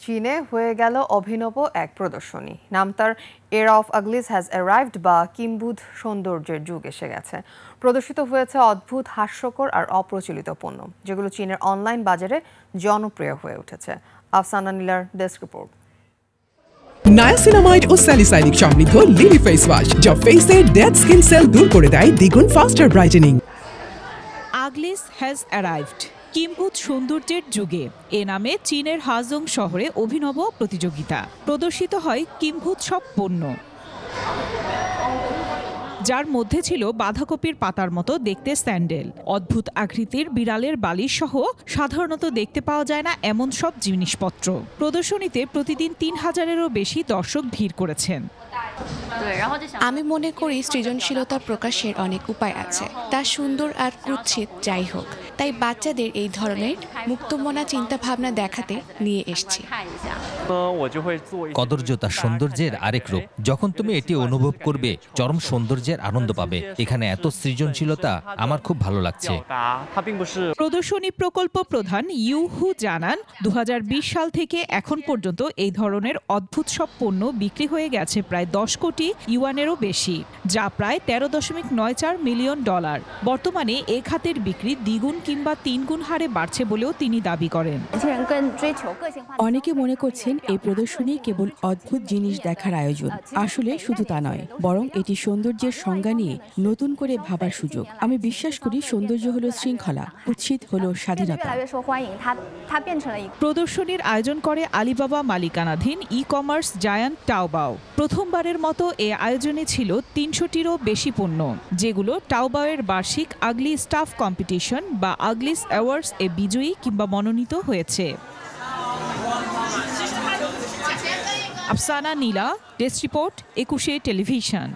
চীনে হয়ে গেল অভিনব এক প্রদর্শনী। নাম তার এরা অফ আগলিস হ্যাজ অ্যারাইভড বা কিম্বুদ সৌন্দর্যের যুগ এসে গেছে। প্রদর্শিত হয়েছে অদ্ভুত, হাস্যকর আর অপ্রচলিত পণ্য, যেগুলো চীনের অনলাইন বাজারে জনপ্রিয় হয়ে উঠেছে। আফসানা নীলার ডেস্ক রিপোর্ট। নায়াসিনামাইড ও স্যালিসাইলিক সমৃদ্ধ লিলি ফেস ওয়াশ, যা ফেসের ডেড স্কিন সেল দূর করে দেয় দ্বিগুণ ফাস্টার ব্রাইটেনিং। আগলিস হ্যাজ অ্যারাইভড, কিম্বুদ সৌন্দর্যের যুগে এ নামে চীনের হাজং শহরে অভিনব প্রতিযোগিতা। প্রদর্শিত হয় কিম্বুদ সব পণ্য, যার মধ্যে ছিল বাঁধাকপির পাতার মতো দেখতে স্যান্ডেল, অদ্ভুত আকৃতির বিড়ালের বালিশ সহ সাধারণত দেখতে পাওয়া যায় না এমন সব জিনিসপত্র। প্রদর্শনীতে প্রতিদিন ৩,০০০-এরও বেশি দর্শক ভিড় করেছেন। আমি মনে করি সৃজনশীলতা প্রকাশের অনেক উপায় আছে, তা সুন্দর আর কুৎসিত যাই হোক, তাই বাচ্চাদের এই ধরনের মুক্তমনা চিন্তা ভাবনা দেখাতে নিয়ে এসেছি। কদর্য তার সৌন্দর্যের আরেক রূপ। যখন তুমি এটি অনুভব করবে, চরম সৌন্দর্যের আনন্দ পাবে। এখানে এত সৃজনশীলতা আমার খুব ভালো লাগছে। প্রদর্শনী প্রকল্প প্রধান ইউ হু জানান, ২০২০ সাল থেকে এখন পর্যন্ত এই ধরনের অদ্ভুত সব পণ্য বিক্রি হয়ে গেছে প্রায় 10 কোটি ইউয়ানেরও বেশি, যা প্রায় $13.94 মিলিয়ন। বর্তমানে এ খাতের বিক্রি দ্বিগুণ কিংবা 3 গুণ হারে বাড়ছে বলেও তিনি দাবি করেন। অনেকে মনে করছেন এই প্রদর্শনী কেবল অদ্ভুত জিনিস দেখার আয়োজন। আসলে শুধু তা নয়, বরং এটি সৌন্দর্যের সংজ্ঞা নিয়ে নতুন করে ভাবার সুযোগ। আমি বিশ্বাস করি সৌন্দর্য হলো শৃঙ্খলা, কুৎসিত হলো স্বাধীনতা। প্রদর্শনীর আয়োজন করে আলিবাবা মালিকানাধীন ই কমার্স জায়ান্ট টাওবাও। প্রথমবারের মতো এ আয়োজনে ছিল ৩০০টিরও বেশি পণ্য, যেগুলো টাওবাওয়ের বার্ষিক আগলি স্টাফ কম্পিটিশন বা আগলিস অ্যাওয়ার্ডস এ বিজয়ী কিংবা মনোনীত হয়েছে। আফসানা নীলা, ডেস্ক রিপোর্ট, ২১ টেলিভিশন।